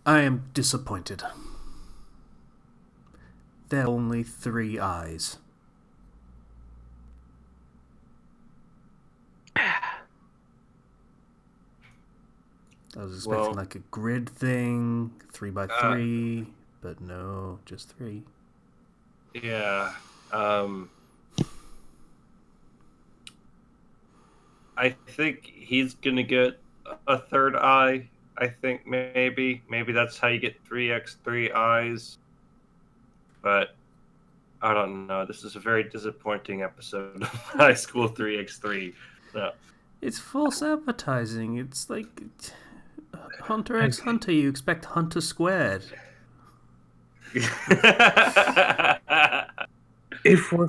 I am disappointed. There are only 3 eyes. I was expecting Well, like a grid thing, 3 by uh, 3, but no, just 3. yeah. Um, I think he's gonna get a third eye. I think maybe that's how you get 3x3 eyes. But I don't know. This is a very disappointing episode of High School 3x3. No. It's false advertising. It's like Hunter I, x Hunter. You expect Hunter squared. if we're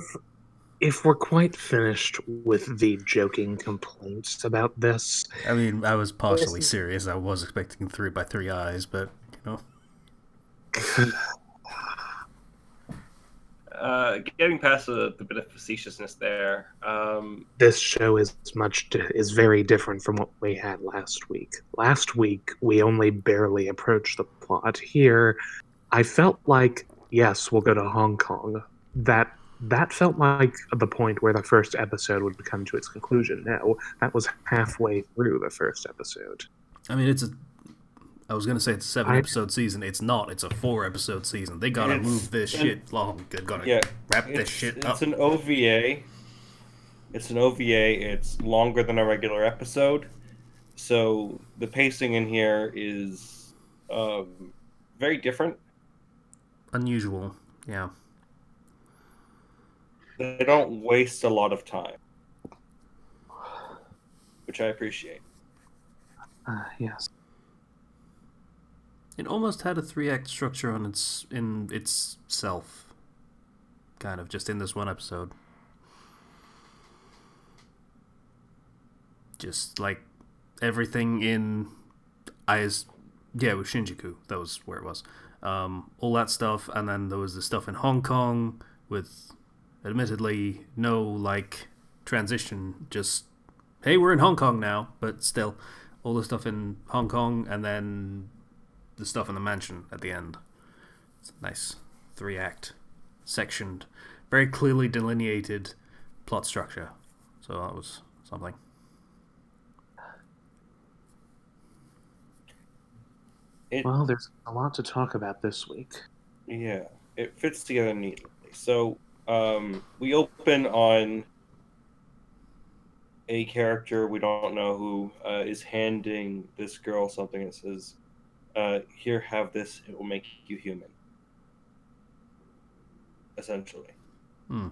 if we're quite finished with the joking complaints about this, I mean, I was this partially serious. I was expecting 3 by 3 eyes, but you know. Getting past the bit of facetiousness there. this show is very different from what we had last week. Last week we only barely approached the plot. Here, I felt like yes, we'll go to Hong Kong. That felt like the point where the first episode would come to its conclusion. No, that was halfway through the first episode. I mean, it's a. I was gonna say it's a 7 I episode season. It's not. It's a 4 episode season. They gotta it's move this an shit along. They gotta yeah, wrap this shit it's up. an OVA. It's an OVA. It's longer than a regular episode, so the pacing in here is very different. Unusual. Yeah. They don't waste a lot of time, which I appreciate. yes. It almost had a 3 act structure in itself, kind of just in this one episode. Just like everything in Ayas, yeah, it was Shinjuku. That was where it was. All that stuff, and then there was the stuff in Hong Kong with, admittedly, no like transition. Just hey, we're in Hong Kong now, but still, all the stuff in Hong Kong, and then the stuff in the mansion at the end. It's a nice 3 act, sectioned, very clearly delineated plot structure. So that was something. It Well, there's a lot to talk about this week. Yeah, it fits together neatly. So we open on a character we don't know who is handing this girl something that says, "Here, have this. It will make you human." Essentially. Hmm.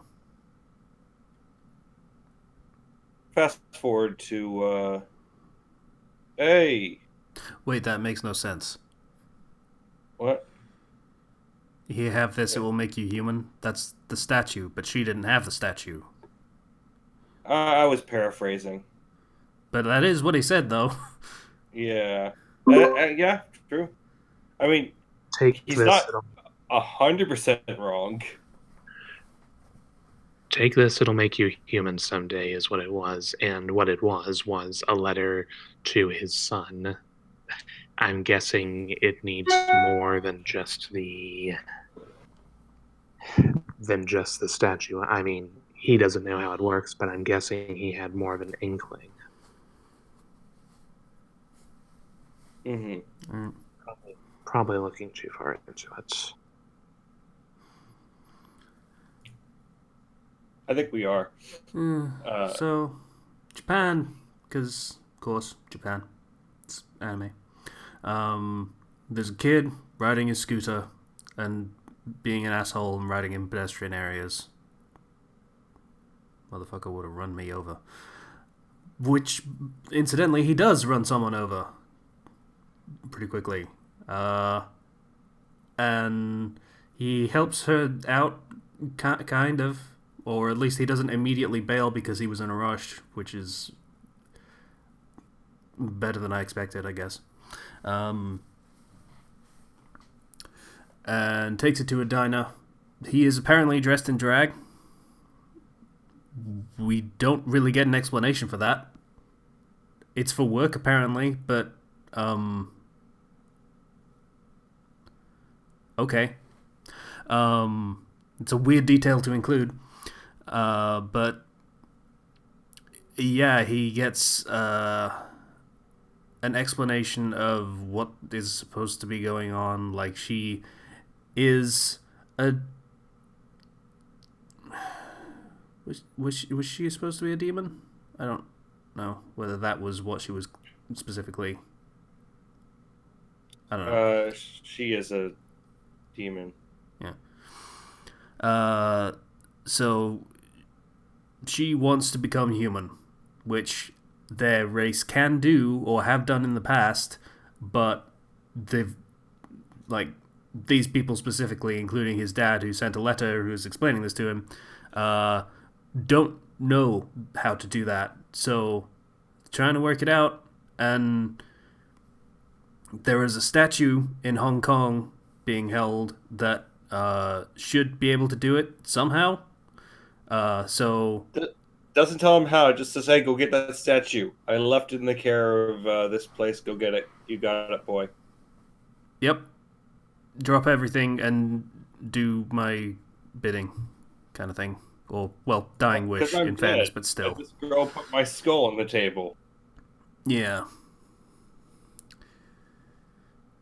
Fast forward to hey, Wait, that makes no sense. what? You have this, it will make you human. That's the statue, but she didn't have the statue. I was paraphrasing. But that is what he said, though. Yeah, yeah, true. I mean, Take he's this. not 100% wrong. Take this, it'll make you human someday, is what it was. And what it was a letter to his son. I'm guessing it needs more than just the statue. I mean, he doesn't know how it works, but I'm guessing he had more of an inkling. Hmm. Mm. Probably looking too far into it. I think we are. Uh, So, Japan, because, of course, Japan. It's anime. There's a kid riding his scooter and being an asshole and riding in pedestrian areas. Motherfucker would have run me over. Which, incidentally, he does run someone over pretty quickly. And he helps her out, kind of. Or at least he doesn't immediately bail because he was in a rush, which is better than I expected, I guess. And takes it to a diner. He is apparently dressed in drag. We don't really get an explanation for that. It's for work, apparently, but Okay. It's a weird detail to include. But yeah, he gets an explanation of what is supposed to be going on. Like, she is a was she supposed to be a demon? I don't know whether that was what she was specifically. I don't know. She is a demon. Yeah. So she wants to become human, which their race can do or have done in the past, but they've, like, these people specifically, including his dad who sent a letter who's explaining this to him, don't know how to do that. So trying to work it out, and there is a statue in Hong Kong being held that should be able to do it somehow. So Doesn't tell him how. Just says, "Hey, go get that statue. I left it in the care of this place. Go get it. You got it, boy." yep, drop everything and do my bidding, kind of thing. Or, well, dying wish, 'Cause I'm in fairness, dead. but still. This girl put my skull on the table. Yeah.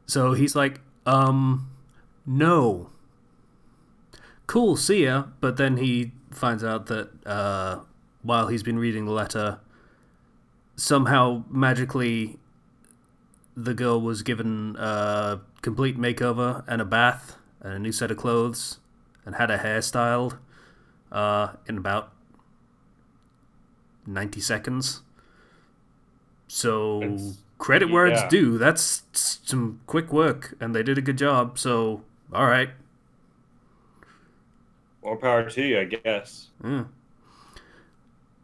So he's like, no. Cool, see ya. But then he finds out that while he's been reading the letter, somehow magically the girl was given a complete makeover and a bath and a new set of clothes and had her hair styled in about 90 seconds. So credit where it's due. That's some quick work, and they did a good job. So, all right. More power to you, I guess. Yeah.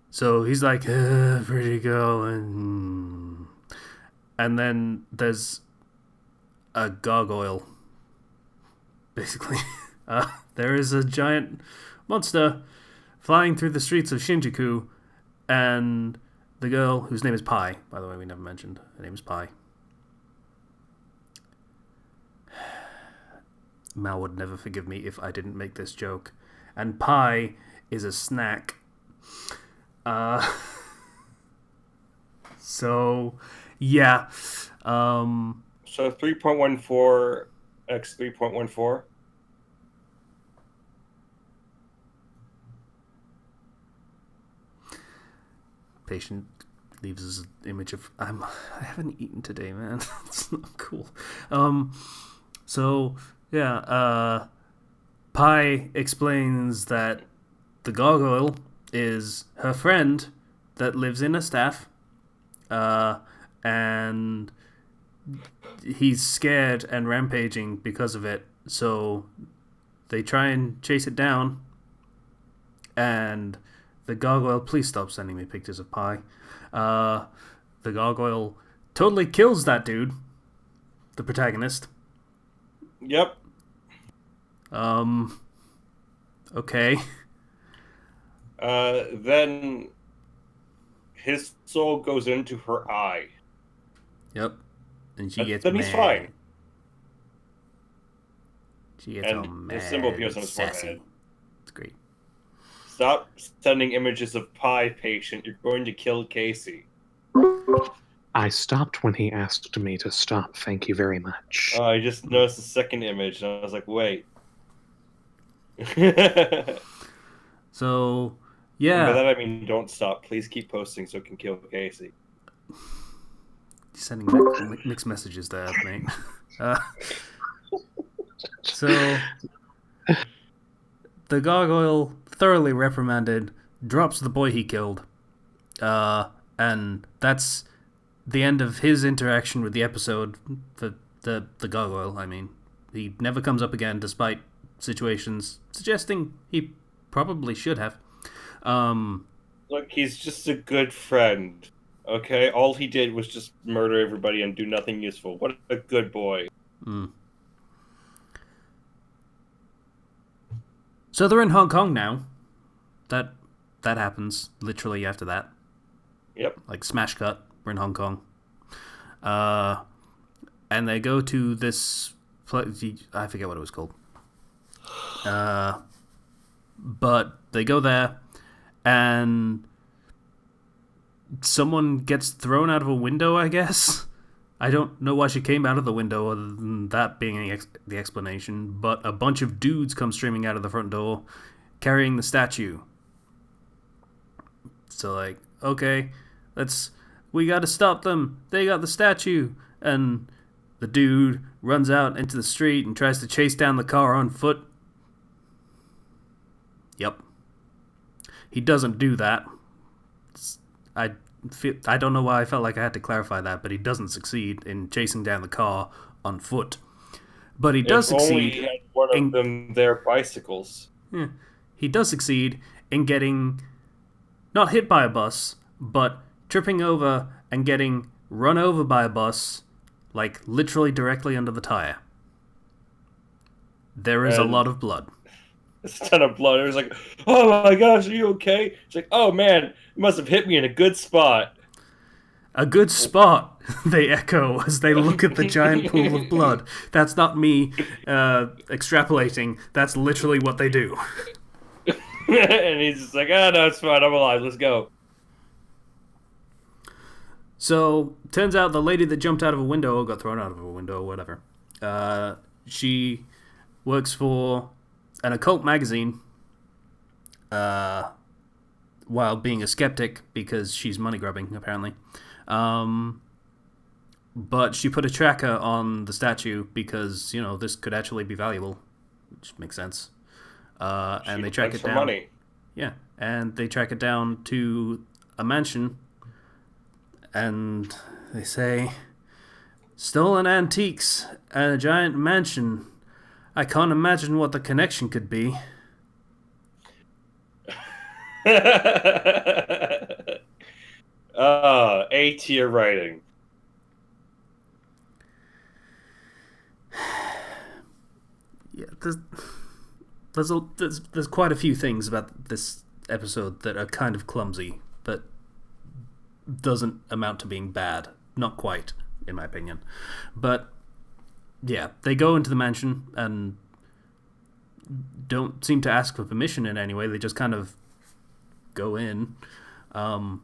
So he's like, pretty girl, and then there's a gargoyle. Basically, there is a giant monster flying through the streets of Shinjuku, and the girl, whose name is Pi, by the way, we never mentioned. Her name is Pi. Mal would never forgive me if I didn't make this joke. And Pi is a snack. So, yeah. So 3.14 x 3.14. Patient leaves us an image of I haven't eaten today, man. It's not cool. So yeah, Pi explains that the gargoyle is her friend that lives in a staff, and he's scared and rampaging because of it. So they try and chase it down, and the gargoyle, please stop sending me pictures of Pi. The gargoyle totally kills that dude, the protagonist. Yep. Okay. Then his soul goes into her eye. Yep. And she gets then mad. He's fine. She gets all And mad. his symbol appears on his sassy. forehead. It's great. Stop sending images of Pi, patient. You're going to kill Casey. I stopped when he asked me to stop. Thank you very much. I just noticed the second image, and I was like, wait. So, And yeah. by that I mean, don't stop. Please keep posting so I can kill Casey. Sending mixed messages there, mate. So, the gargoyle, thoroughly reprimanded, drops the boy he killed. And that's the end of his interaction with the episode. The gargoyle, I mean. He never comes up again, despite situations suggesting he probably should have. Look, he's just a good friend. Okay? All he did was just murder everybody and do nothing useful. What a good boy. So they're in Hong Kong now. That happens literally after that. Yep. Like, smash cut, we're in Hong Kong. And they go to this I forget what it was called. But they go there, and someone gets thrown out of a window, I guess. I don't know why she came out of the window other than that being the explanation, but a bunch of dudes come streaming out of the front door carrying the statue. So, like, okay, we gotta stop them. They got the statue. And the dude runs out into the street and tries to chase down the car on foot. Yep. He doesn't do that. I don't know why I felt like I had to clarify that, but he doesn't succeed in chasing down the car on foot. But he does succeed. Only he had one of them their bicycles. Yeah, he does succeed in getting not hit by a bus, but tripping over and getting run over by a bus, like literally directly under the tire. There is a lot of blood. It's a ton of blood. It was like, oh my gosh, are you okay? It's like, oh man, it must have hit me in a good spot. A good spot, they echo as they look at the giant pool of blood. That's not me extrapolating. That's literally what they do. And he's just like, oh no, it's fine. I'm alive. Let's go. So, turns out the lady that jumped out of a window, or got thrown out of a window, or whatever, she works for an occult magazine while being a skeptic because she's money grubbing, apparently. But she put a tracker on the statue because, this could actually be valuable, which makes sense. And they track it down. Money. Yeah, and they track it down to a mansion, and they say, stolen antiques and a giant mansion. I can't imagine what the connection could be. A-tier writing. Yeah, there's quite a few things about this episode that are kind of clumsy, but doesn't amount to being bad. Not quite, in my opinion. But yeah, they go into the mansion and don't seem to ask for permission in any way. They just kind of go in. And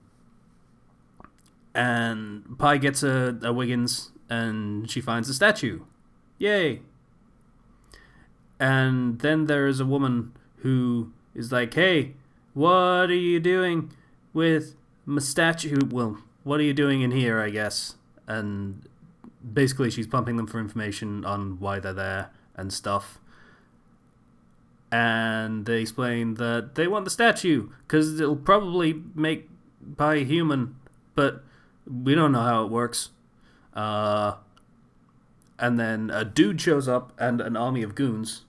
Pi gets a Wiggins, and she finds the statue. Yay! And then there is a woman who is like, hey, what are you doing with my statue? Well, what are you doing in here, I guess? And basically she's pumping them for information on why they're there and stuff. And they explain that they want the statue because it'll probably make Pi human, but we don't know how it works. And then a dude shows up and an army of goons.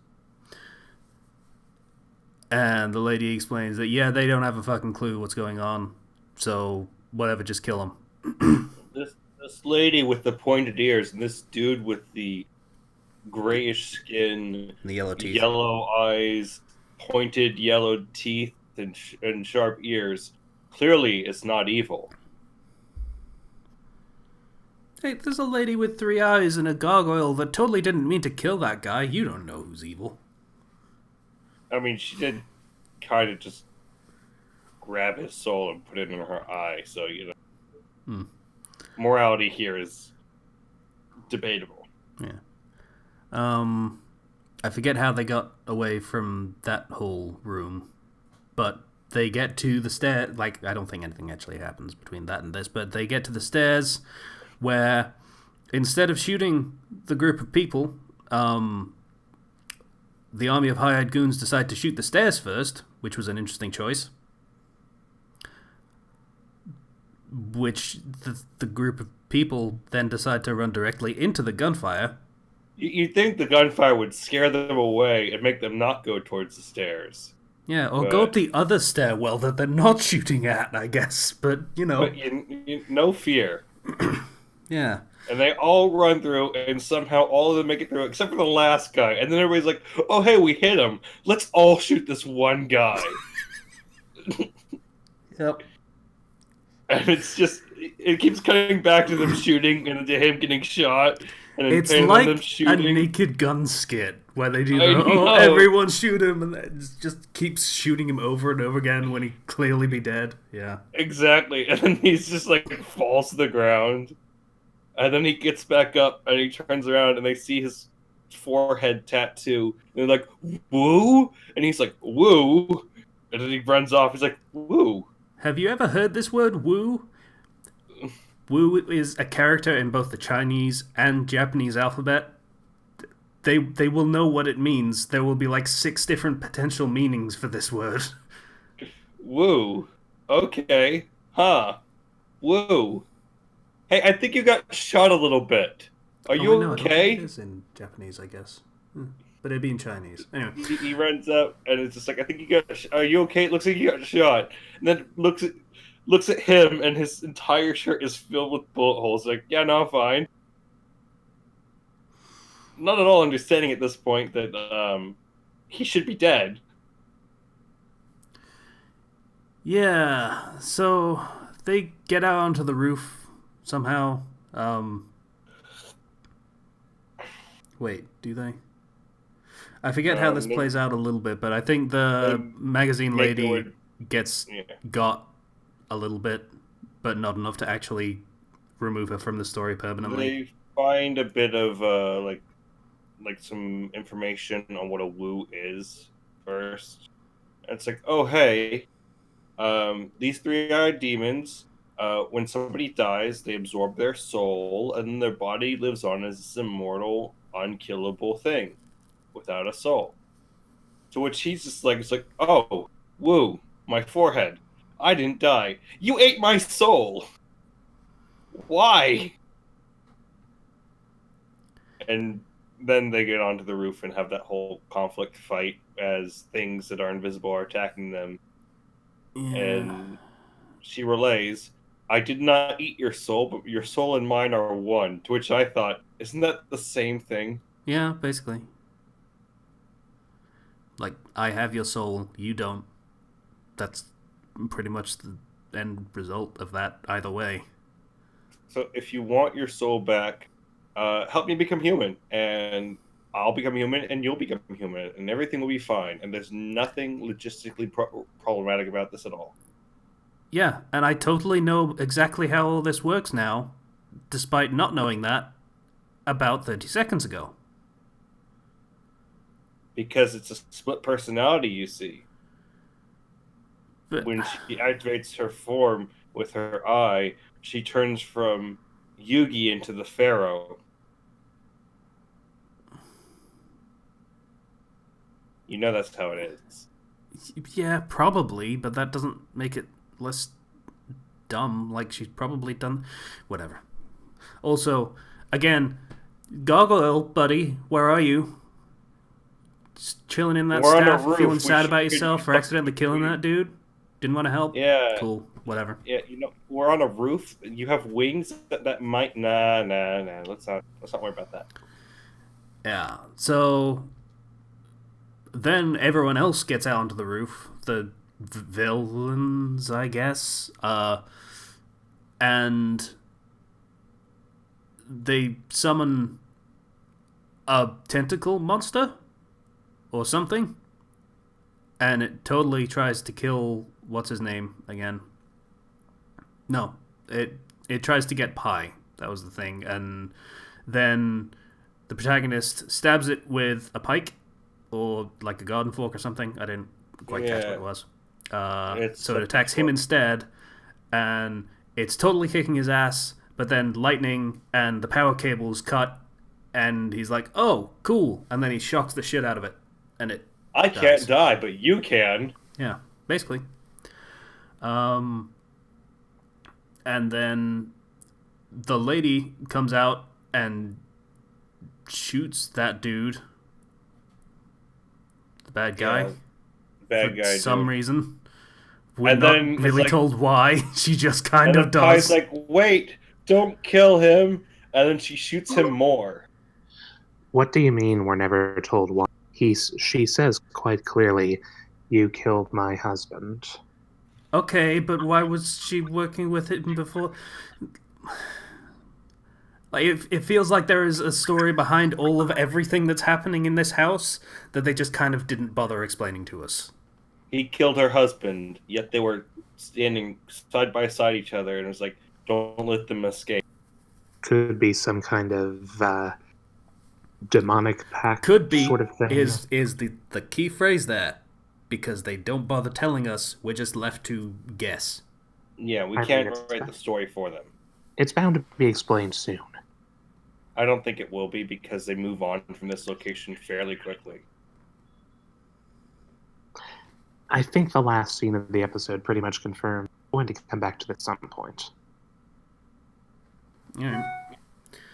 And the lady explains that, yeah, they don't have a fucking clue what's going on. So, whatever, just kill them. This lady with the pointed ears and this dude with the grayish skin, the yellow teeth, yellow eyes, pointed yellow teeth, and sharp ears. Clearly, it's not evil. Hey, there's a lady with 3 eyes and a gargoyle that totally didn't mean to kill that guy. You don't know who's evil. I mean, she did kind of just grab his soul and put it in her eye, so, morality here is debatable. Yeah. I forget how they got away from that whole room, but they get to the stair. Like, I don't think anything actually happens between that and this, but they get to the stairs where instead of shooting the group of people, the army of hired goons decide to shoot the stairs first, which was an interesting choice. Which the group of people then decide to run directly into the gunfire. You'd think the gunfire would scare them away and make them not go towards the stairs. Yeah, or go up the other stairwell that they're not shooting at, I guess. But, But no fear. Yeah. And they all run through, and somehow all of them make it through, except for the last guy. And then everybody's like, oh, hey, we hit him. Let's all shoot this one guy. Yep. And it's just, it keeps cutting back to them shooting and to him getting shot. and then It's painted on them like a shooting. Naked Gun skit where they do I the know. everyone shoot him and it just keeps shooting him over and over again when he clearly be dead. Yeah. Exactly, and then he's just like falls to the ground, and then he gets back up and he turns around and they see his forehead tattoo. And they're like, "Woo!" And he's like, "Woo!" And then he runs off. He's like, "Woo!" Have you ever heard this word Wu? Wu is a character in both the Chinese and Japanese alphabet. They will know what it means. There will be like 6 different potential meanings for this word. Woo. Okay. Huh. Woo. Hey, I think you got shot a little bit. Are Oh you wait, no, I don't think it okay? is in Japanese, I guess. But it'd be in Chinese. Anyway. He runs up and it's just like, I think you got. Are you okay? It looks like you got shot. And then looks at him and his entire shirt is filled with bullet holes. Like, yeah, no, I'm fine. Not at all understanding at this point that he should be dead. Yeah, so they get out onto the roof somehow. Wait, do they? I forget how this plays out a little bit, but I think the magazine lady gets got a little bit, but not enough to actually remove her from the story permanently. They find a bit of like some information on what a woo is first. And it's like, oh hey, these three-eyed demons. When somebody dies, they absorb their soul, and their body lives on as this immortal, unkillable thing without a soul. To which he's just like, it's like, oh, woo, my forehead. I didn't die. You ate my soul. Why? And then they get onto the roof and have that whole conflict fight as things that are invisible are attacking them. Yeah. And she relays, I did not eat your soul, but your soul and mine are one. To which I thought, isn't that the same thing? Yeah, basically. Like, I have your soul, you don't. That's pretty much the end result of that either way. So if you want your soul back, help me become human, and I'll become human, and you'll become human, and everything will be fine. And there's nothing logistically problematic about this at all. Yeah, and I totally know exactly how all this works now, despite not knowing that about 30 seconds ago. Because it's a split personality, you see. But When she activates her form with her eye, she turns from Yugi into the Pharaoh. You know that's how it is. yeah, probably, but that doesn't make it less dumb. Like, she's probably done whatever. Also, again, Gargoyle, buddy, where are you? Just chilling in that We're on a staff, roof. feeling sad about yourself for accidentally killing that dude? Didn't want to help? Yeah. Cool, whatever. Yeah, we're on a roof. You have wings that might. Nah. Let's not worry about that. Yeah, so then everyone else gets out onto the roof. The villains, I guess. And they summon a tentacle monster or something. And it totally tries to kill what's his name again. No, it tries to get Pi. That was the thing. And then the protagonist stabs it with a pike or like a garden fork or something. I didn't quite catch what it was. So it attacks him instead, and it's totally kicking his ass. But then lightning and the power cables cut, and he's like, "Oh, cool!" And then he shocks the shit out of it, and it. I dies. can't die, but you can. Yeah, basically. And then the lady comes out and shoots that dude, the bad guy. Yeah, bad for guy. some reason. We're And not then really like, told why. She just kind of does. Pi's like, wait, don't kill him. And then she shoots him more. What do you mean we're never told why? She says quite clearly, you killed my husband. Okay, but why was she working with him before? Like it feels like there is a story behind all of everything that's happening in this house that they just kind of didn't bother explaining to us. He killed her husband, yet they were standing side by side each other, and it was like, don't let them escape. Could be some kind of demonic pact Could sort be of thing. is the key phrase there, because they don't bother telling us. We're just left to guess. Yeah, we I can't mean, write the story for them. it's bound to be explained soon. I don't think it will be because they move on from this location fairly quickly. I think the last scene of the episode pretty much confirmed we're going to come back to this at some point. All right.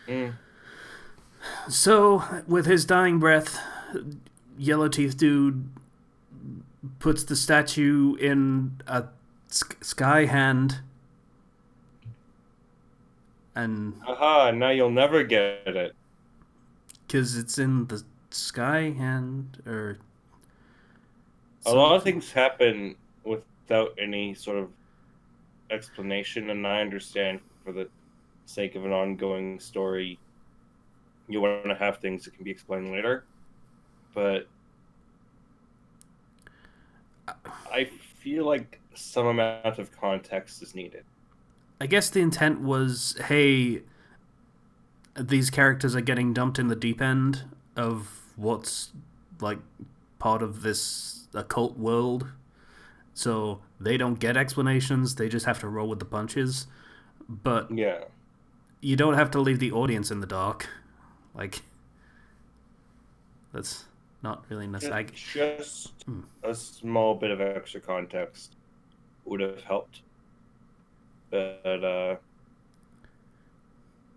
Mm. So, with his dying breath, Yellow Teeth Dude puts the statue in a sky hand, and Aha, now you'll never get it. because it's in the sky hand, or A lot of things happen without any sort of explanation, and I understand for the sake of an ongoing story, you want to have things that can be explained later. But I feel like some amount of context is needed. I guess the intent was, hey, these characters are getting dumped in the deep end of what's like part of this occult world, so they don't get explanations. They just have to roll with the punches. But Yeah. you don't have to leave the audience in the dark. Like, that's not really necessary. Just a small bit of extra context would have helped. But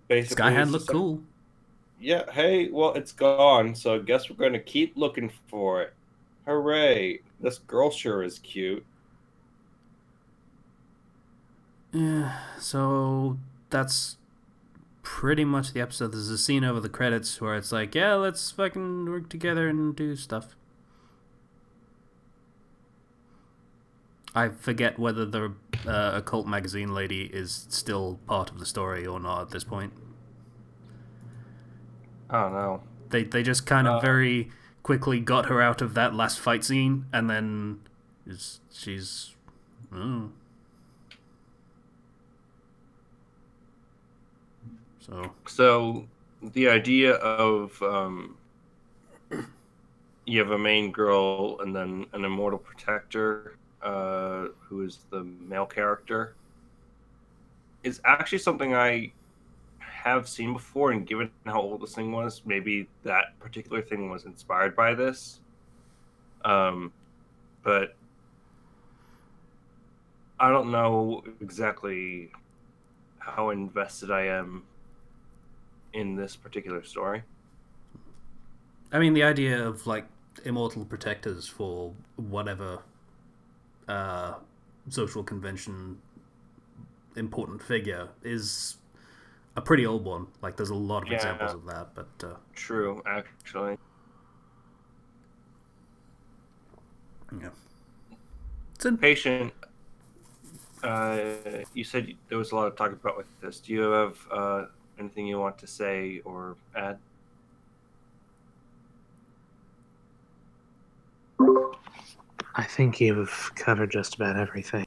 basically, Skyhand looked cool. Yeah, hey, well, it's gone, so I guess we're going to keep looking for it. Hooray! This girl sure is cute. Yeah, so that's pretty much the episode. There's a scene over the credits where it's like, yeah, let's fucking work together and do stuff. I forget whether the occult magazine lady is still part of the story or not at this point. Oh no. They just kind of very quickly got her out of that last fight scene, and then she's. Oh. So the idea of you have a main girl and then an immortal protector, who is the male character, is actually something I have seen before, and given how old this thing was, maybe that particular thing was inspired by this. But I don't know exactly how invested I am in this particular story. I mean, the idea of like immortal protectors for whatever social convention important figure is a pretty old one. Like, there's a lot of examples of that, but true, actually. Yeah. Patient. You said there was a lot of talk about with this. Do you have anything you want to say or add? I think you've covered just about everything.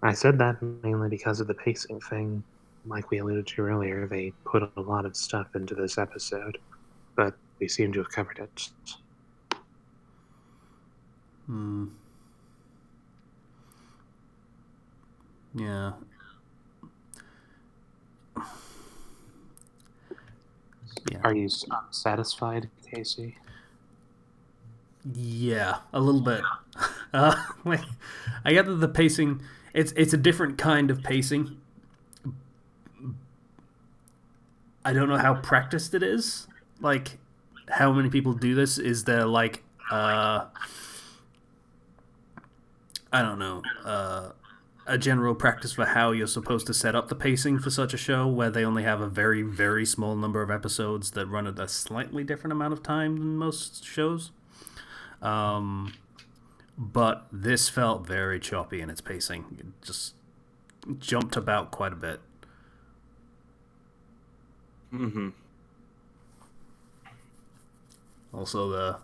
I said that mainly because of the pacing thing. Like we alluded to earlier, they put a lot of stuff into this episode, but we seem to have covered it. Yeah. Are you satisfied, Casey? Yeah, a little bit. Like, I get that the pacing, it's a different kind of pacing. I don't know how practiced it is. Like, how many people do this? Is there like I don't know, a general practice for how you're supposed to set up the pacing for such a show where they only have a very, very small number of episodes that run at a slightly different amount of time than most shows? But this felt very choppy in its pacing. It just jumped about quite a bit. Mm-hmm. Also, the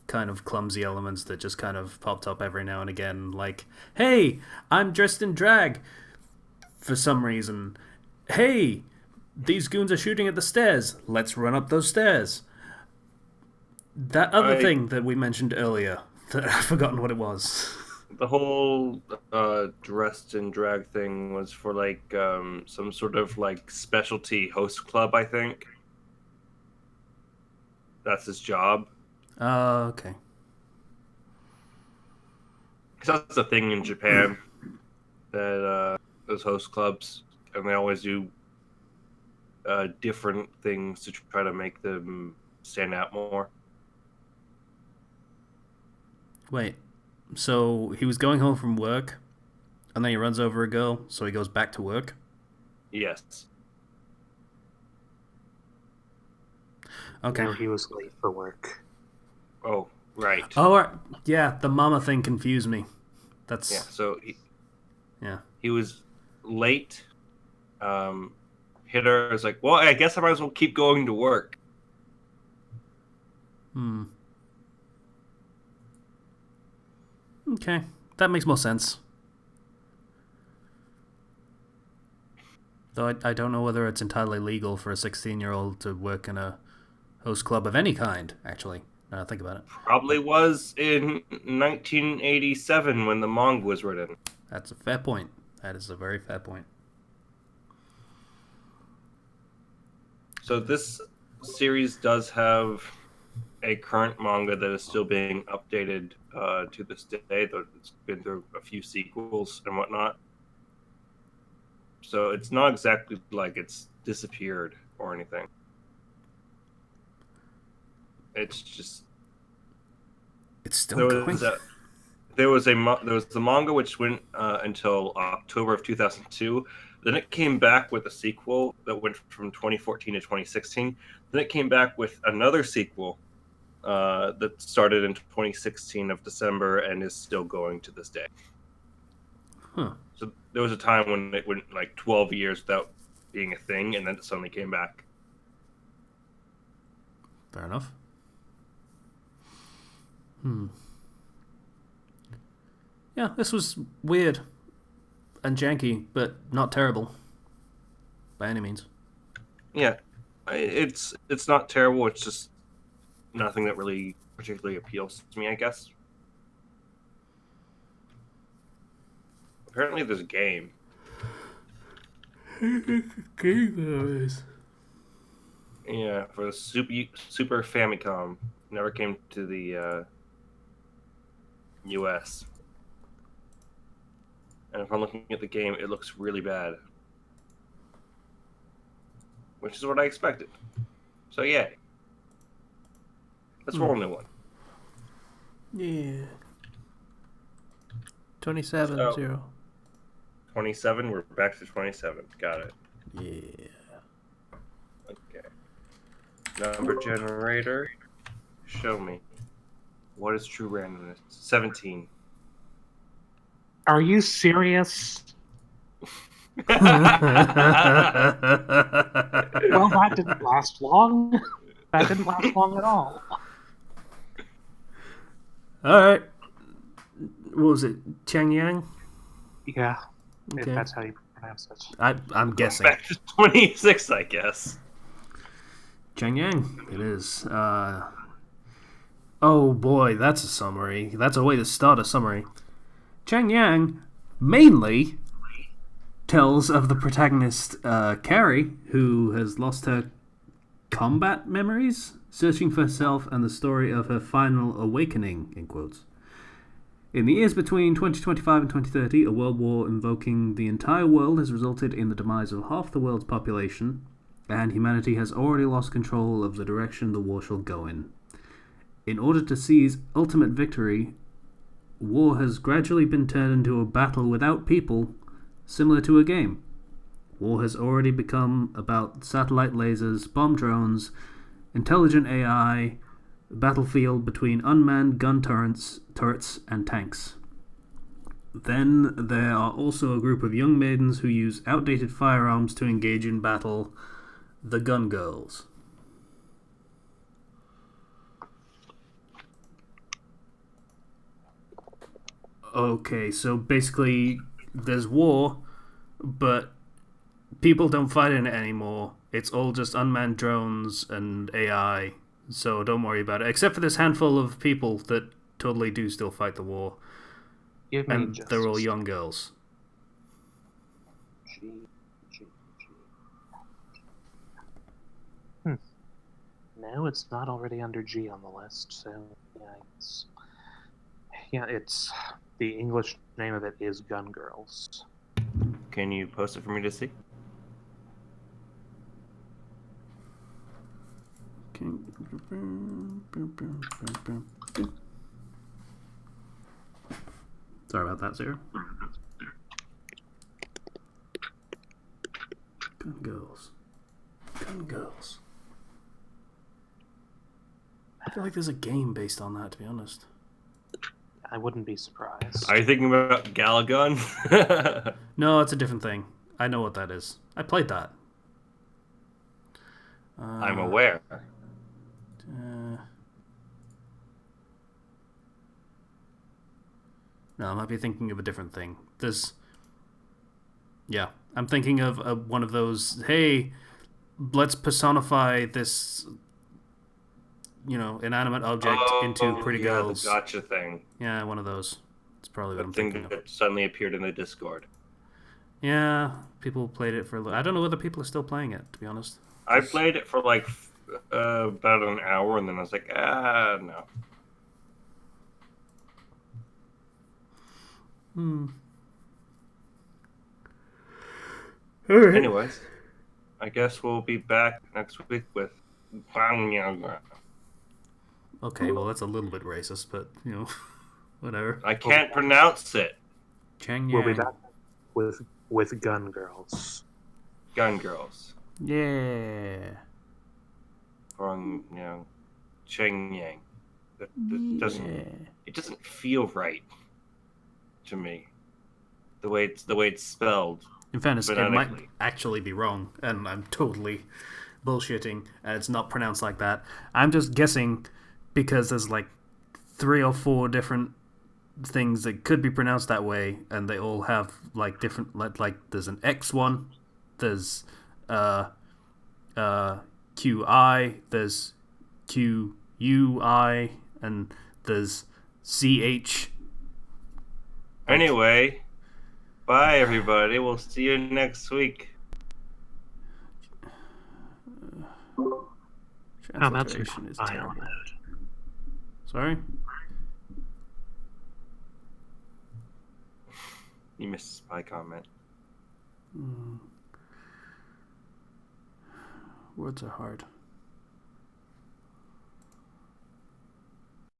kind of clumsy elements that just kind of popped up every now and again, like, hey, I'm dressed in drag for some reason. Hey, these goons are shooting at the stairs. Let's run up those stairs. That other thing that we mentioned earlier, that I've forgotten what it was. The whole dressed in drag thing was for like some sort of like specialty host club, I think. That's his job. Okay. Because that's a thing in Japan, that those host clubs, and they always do different things to try to make them stand out more. Wait, so he was going home from work, and then he runs over a girl, so he goes back to work? Yes. Okay. No, he was late for work. Oh, right. Oh, yeah, the mama thing confused me. That's... Yeah, so Yeah. he was late. Hit her. Was like, well, I guess I might as well keep going to work. Okay, that makes more sense. Though I don't know whether it's entirely legal for a 16-year-old to work in a host club of any kind, actually, now I think about it. Probably was in 1987 when the manga was written. That's a fair point. That is a very fair point. So this series does have a current manga that is still being updated to this day, though it's been through a few sequels and whatnot. So it's not exactly like it's disappeared or anything. It's just It's still going. There was the manga which went until October of 2002. Then it came back with a sequel that went from 2014 to 2016. Then it came back with another sequel that started in 2016 of December and is still going to this day. Huh. So there was a time when it went like 12 years without being a thing, and then it suddenly came back. Fair enough. Yeah, this was weird and janky, but not terrible by any means. Yeah, it's not terrible. It's just nothing that really particularly appeals to me, I guess. Apparently, there's a game. Yeah, for the Super Famicom. Never came to the US. And if I'm looking at the game, it looks really bad. Which is what I expected. So, yay. Let's roll a new one. Yeah. 27-0. 27, we're back to 27. Got it. Yeah. Okay. Number generator. Show me. What is true randomness? 17. Are you serious? Well, that didn't last long. That didn't last long at all. Alright. What was it? Chang Yang? Yeah, if Okay. that's how you pronounce it. I'm guessing. Back to 26, I guess. Chang Yang. It is. Oh boy, that's a summary. That's a way to start a summary. Chang Yang mainly tells of the protagonist, Carrie, who has lost her combat memories, searching for herself, and the story of her final awakening, in quotes. In the years between 2025 and 2030, a world war invoking the entire world has resulted in the demise of half the world's population, and humanity has already lost control of the direction the war shall go in. In order to seize ultimate victory, war has gradually been turned into a battle without people, similar to a game. War has already become about satellite lasers, bomb drones, intelligent AI, a battlefield between unmanned gun turrets and tanks. Then there are also a group of young maidens who use outdated firearms to engage in battle The Gun Girls. Okay, so basically there's war, but people don't fight in it anymore. It's all just unmanned drones and AI, so don't worry about it. Except for this handful of people that totally do still fight the war, Give me and just they're a all young second. girls. G, G, G. No, it's not already under G on the list, so it's the English name of it is Gun Girls. Can you post it for me to see? Sorry about that, Sarah. Gun Girls. Gun Girls. I feel like there's a game based on that, to be honest. I wouldn't be surprised. Are you thinking about Galagon? No, it's a different thing. I know what that is. I played that. I'm aware. No, I might be thinking of a different thing. Yeah, I'm thinking of one of those. Hey, let's personify this, inanimate object into pretty yeah, girls. the gotcha thing. Yeah, one of those. It's probably what The I'm thing thinking of. that suddenly appeared in the Discord. Yeah, people played it for. I don't know whether people are still playing it. To be honest, I played it for like about an hour, and then I was like, no. All right. Anyways, I guess we'll be back next week with Okay, well that's a little bit racist, but whatever. I can't pronounce it. Chang We'll be Yang. back with Gun Girls. Gun Girls. Yeah. From Cheng Yang. That doesn't feel right to me. The way it's spelled. In fairness, it might phonetically. actually be wrong, and I'm totally bullshitting, and it's not pronounced like that. I'm just guessing because there's like 3 or 4 different things that could be pronounced that way, and they all have like different like there's an X one, there's QI, there's QUI, and there's CH. Anyway, bye everybody. We'll see you next week. Transliteration is terrible. Sorry? You missed a spy comment. Words are hard.